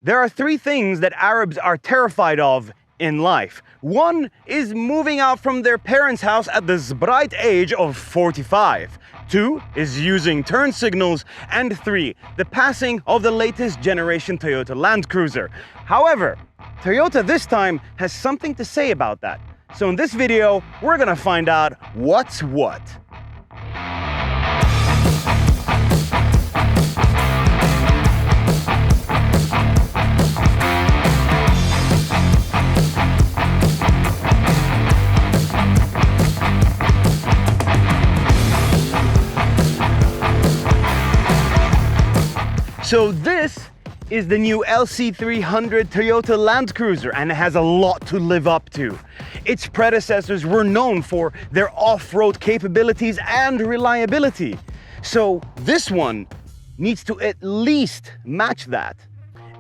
There are three things that Arabs are terrified of in life. One is moving out from their parents' house at the bright age of 45. Two is using turn signals. And three, the passing of the latest generation Toyota LandCruiser. However, Toyota this time has something to say about that. So in this video, we're gonna find out what's what. So this is the new LC300 Toyota LandCruiser, and it has a lot to live up to. Its predecessors were known for their off-road capabilities and reliability. So this one needs to at least match that.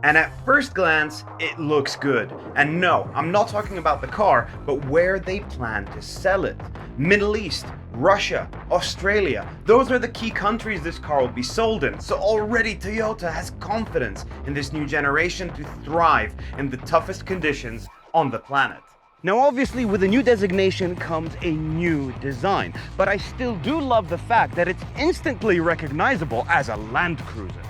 And at first glance, it looks good. And no, I'm not talking about the car, but where they plan to sell it. Middle East, Russia, Australia. Those are the key countries this car will be sold in. So already Toyota has confidence in this new generation to thrive in the toughest conditions on the planet. Now obviously with a new designation comes a new design, but I still do love the fact that it's instantly recognizable as a LandCruiser.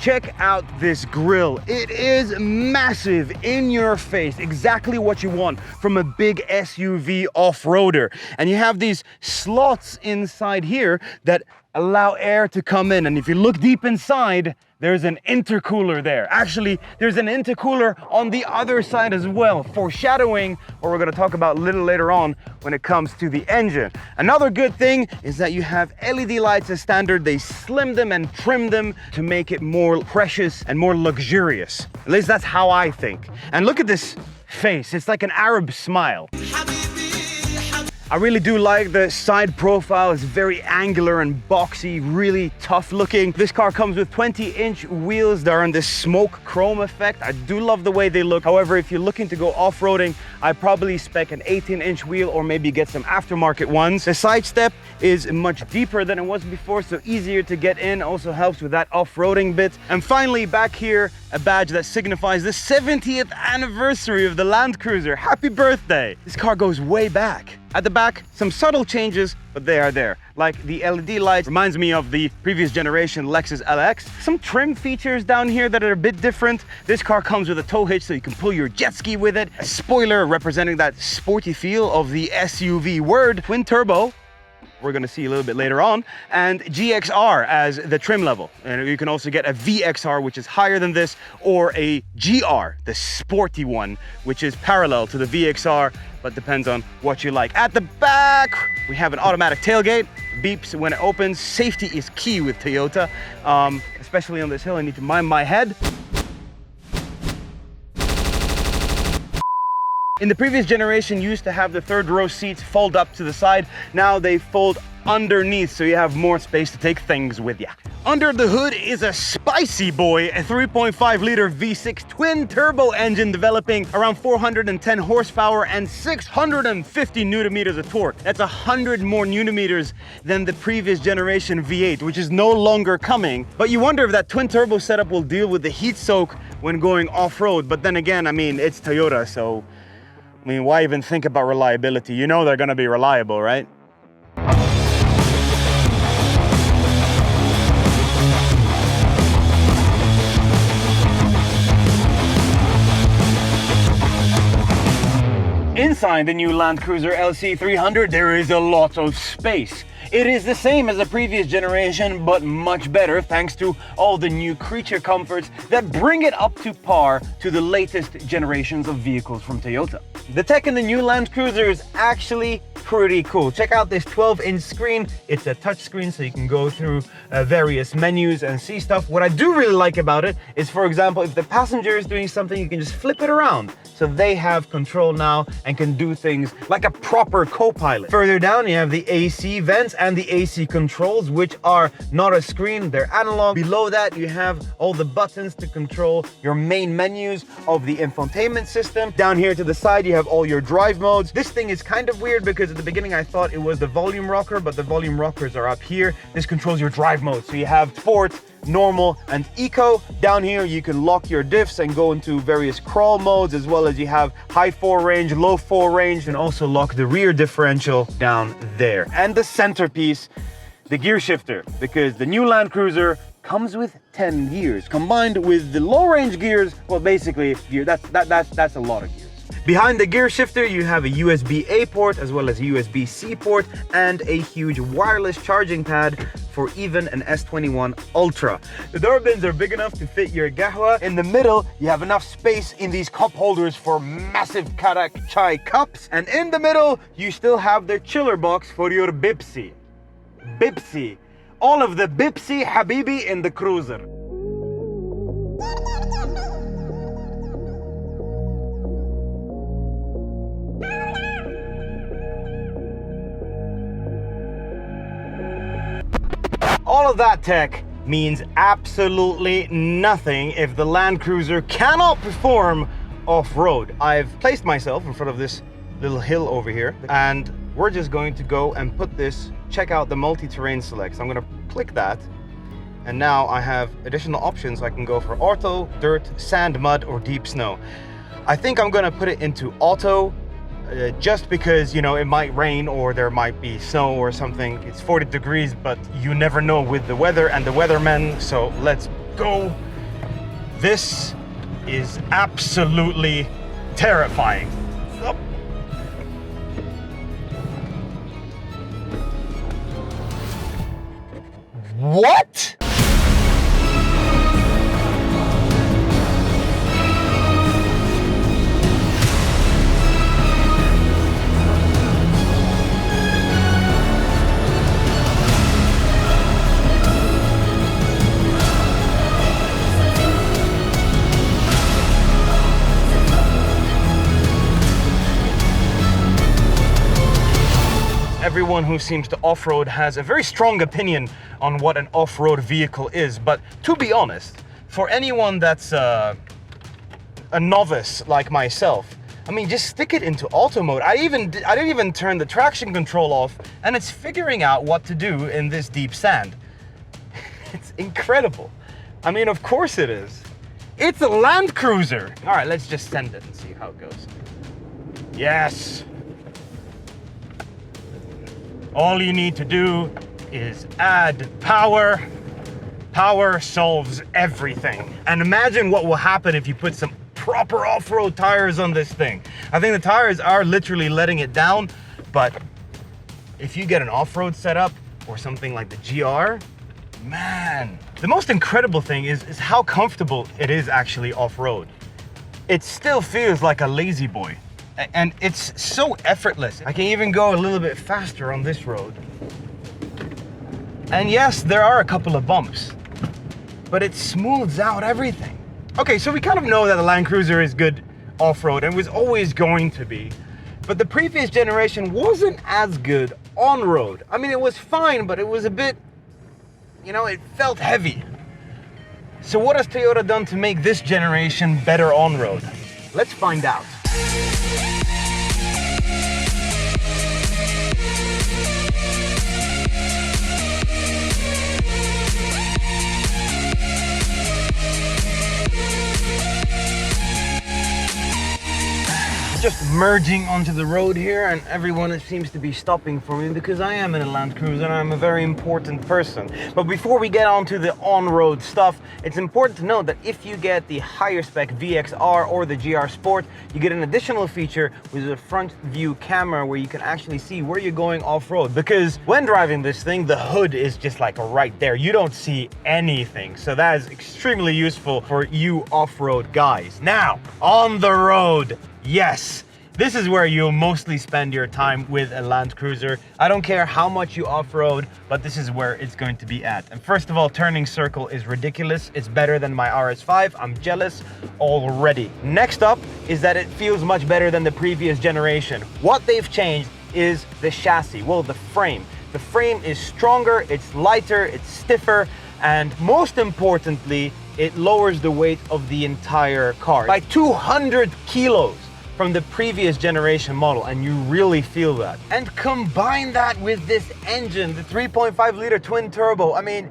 Check out this grille. It is massive, in your face, exactly what you want from a big SUV off-roader. And you have these slots inside here that allow air to come in. And if you look deep inside, there's an intercooler there. Actually, there's an intercooler on the other side as well, foreshadowing what we're gonna talk about a little later on when it comes to the engine. Another good thing is that you have LED lights as standard. They slim them and trim them to make it more precious and more luxurious. At least that's how I think. And look at this face. It's like an Arab smile. I really do like the side profile. It's very angular and boxy, really tough looking. This car comes with 20-inch wheels that are in this smoke chrome effect. I do love the way they look. However, if you're looking to go off-roading, I probably spec an 18-inch wheel or maybe get some aftermarket ones. The side step is much deeper than it was before, so easier to get in. Also helps with that off-roading bit. And finally, back here, a badge that signifies the 70th anniversary of the LandCruiser. Happy birthday! This car goes way back. At the back, some subtle changes, but they are there. Like the LED lights, reminds me of the previous generation Lexus LX. Some trim features down here that are a bit different. This car comes with a tow hitch so you can pull your jet ski with it. A spoiler representing that sporty feel of the SUV word. Twin turbo, we're gonna see a little bit later on, and GXR as the trim level. And you can also get a VXR, which is higher than this, or a GR, the sporty one, which is parallel to the VXR, but depends on what you like. At the back, we have an automatic tailgate, beeps when it opens. Safety is key with Toyota, especially on this hill. I need to mind my head. In the previous generation, you used to have the third row seats fold up to the side. Now they fold underneath, so you have more space to take things with you. Under the hood is a spicy boy, a 3.5-liter V6 twin turbo engine developing around 410 horsepower and 650 newton-meters of torque. That's 100 more newton-meters than the previous generation V8, which is no longer coming. But you wonder if that twin turbo setup will deal with the heat soak when going off-road. But then again, I mean, it's Toyota, so I mean, why even think about reliability? You know they're gonna be reliable, right? Inside the new LandCruiser LC300, there is a lot of space. It is the same as the previous generation, but much better thanks to all the new creature comforts that bring it up to par to the latest generations of vehicles from Toyota. The tech in the new LandCruiser is actually pretty cool. Check out this 12-inch screen. It's a touch screen, so you can go through various menus and see stuff. What I do really like about it is, for example, if the passenger is doing something, you can just flip it around. So they have control now and can do things like a proper co-pilot. Further down, you have the AC vents and the AC controls, which are not a screen, they're analog. Below that, you have all the buttons to control your main menus of the infotainment system. Down here to the side, you have all your drive modes. This thing is kind of weird because at the beginning I thought it was the volume rocker, but the volume rockers are up here. This controls your drive mode. So you have sport, normal, and eco. Down here you can lock your diffs and go into various crawl modes, as well as you have high 4 range, low 4 range, and also lock the rear differential down there. And the centerpiece, the gear shifter, because the new LandCruiser comes with 10 gears combined with the low range gears. Well, basically gear, that's a lot of gears. Behind the gear shifter, you have a USB-A port as well as a USB-C port and a huge wireless charging pad for even an S21 Ultra. The door bins are big enough to fit your gahwa. In the middle, you have enough space in these cup holders for massive karak chai cups. And in the middle, you still have the chiller box for your Bipsy. Bipsy. All of the Bipsy Habibi in the cruiser. All of that tech means absolutely nothing if the LandCruiser cannot perform off-road. I've placed myself in front of this little hill over here, and we're just going to go and put this, check out the multi-terrain select. So I'm gonna click that, and now I have additional options. I can go for auto, dirt, sand, mud, or deep snow. I think I'm gonna put it into auto, just because, you know, it might rain or there might be snow or something. It's 40 degrees, but you never know with the weather and the weathermen, so let's go. This is absolutely terrifying. Up. What? Everyone who seems to off-road has a very strong opinion on what an off-road vehicle is, but to be honest, for anyone that's a novice like myself, I mean, just stick it into auto mode. I didn't even turn the traction control off, and it's figuring out what to do in this deep sand. It's incredible. I mean, of course it is. It's a LandCruiser. All right, let's just send it and see how it goes. Yes. All you need to do is add power. Power solves everything. And imagine what will happen if you put some proper off-road tires on this thing. I think the tires are literally letting it down, but if you get an off-road setup or something like the GR, man. The most incredible thing is how comfortable it is actually off-road. It still feels like a lazy boy. And it's so effortless. I can even go a little bit faster on this road. And yes, there are a couple of bumps, but it smooths out everything. Okay, so we kind of know that the LandCruiser is good off-road and was always going to be, but the previous generation wasn't as good on-road. I mean, it was fine, but it was a bit, you know, it felt heavy. So what has Toyota done to make this generation better on-road? Let's find out. Just merging onto the road here, and everyone seems to be stopping for me because I am in a LandCruiser and I'm a very important person. But before we get on to the on-road stuff, it's important to note that if you get the higher spec VXR or the GR Sport, you get an additional feature with a front view camera where you can actually see where you're going off-road. Because when driving this thing, the hood is just like right there. You don't see anything. So that is extremely useful for you off-road guys. Now, on the road. Yes, this is where you'll mostly spend your time with a LandCruiser. I don't care how much you off-road, but this is where it's going to be at. And first of all, turning circle is ridiculous. It's better than my RS5. I'm jealous already. Next up is that it feels much better than the previous generation. What they've changed is the chassis, well, the frame. The frame is stronger, it's lighter, it's stiffer, and most importantly, it lowers the weight of the entire car by 200 kilos. From the previous generation model, and you really feel that. And combine that with this engine, the 3.5 liter twin turbo. I mean,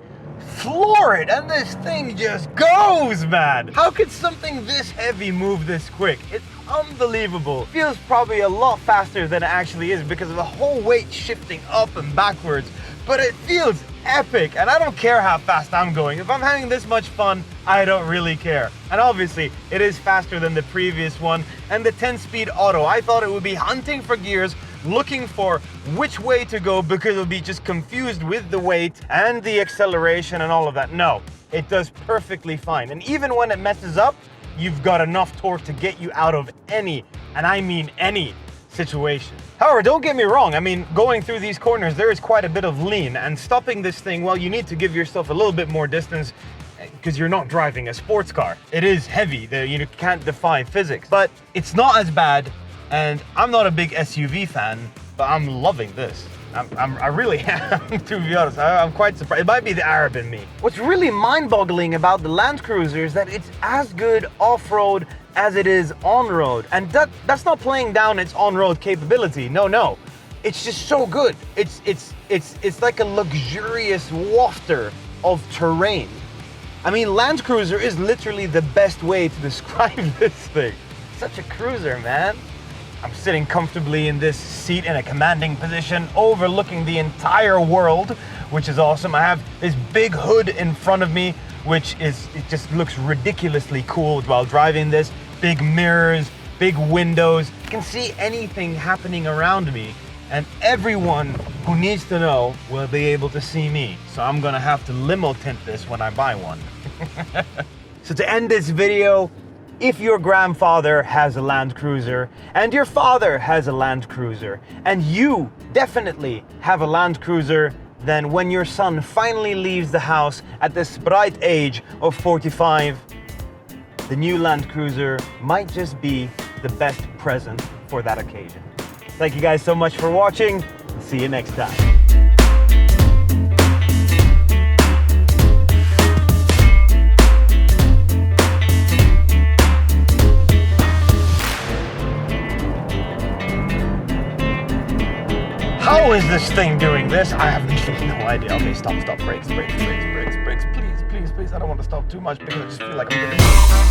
floor it, and this thing just goes, man. How could something this heavy move this quick? It's unbelievable. Feels probably a lot faster than it actually is because of the whole weight shifting up and backwards, but it feels epic, and I don't care how fast I'm going. If I'm having this much fun, I don't really care. And obviously, it is faster than the previous one, and the 10-speed auto. I thought it would be hunting for gears, looking for which way to go because it would be just confused with the weight and the acceleration and all of that. No, it does perfectly fine. And even when it messes up, you've got enough torque to get you out of any, and I mean any, situation. However, don't get me wrong, I mean, going through these corners, there is quite a bit of lean, and stopping this thing, well, you need to give yourself a little bit more distance because you're not driving a sports car. It is heavy, you can't defy physics, but it's not as bad, and I'm not a big SUV fan, but I'm loving this. I really am, to be honest. I'm quite surprised. It might be the Arab in me. What's really mind-boggling about the LandCruiser is that it's as good off-road as it is on-road. And that's not playing down its on-road capability. No. It's just so good. It's like a luxurious wafter of terrain. I mean, LandCruiser is literally the best way to describe this thing. Such a cruiser, man. I'm sitting comfortably in this seat in a commanding position, overlooking the entire world, which is awesome. I have this big hood in front of me, it just looks ridiculously cool while driving this. Big mirrors, big windows. I can see anything happening around me, and everyone who needs to know will be able to see me. So I'm gonna have to limo tint this when I buy one. So to end this video, if your grandfather has a LandCruiser and your father has a LandCruiser and you definitely have a LandCruiser, then when your son finally leaves the house at this bright age of 45, the new LandCruiser might just be the best present for that occasion. Thank you guys so much for watching. See you next time. How is this thing doing this? I have no idea. Okay, stop, brakes, please, I don't want to stop too much because I just feel like I'm getting...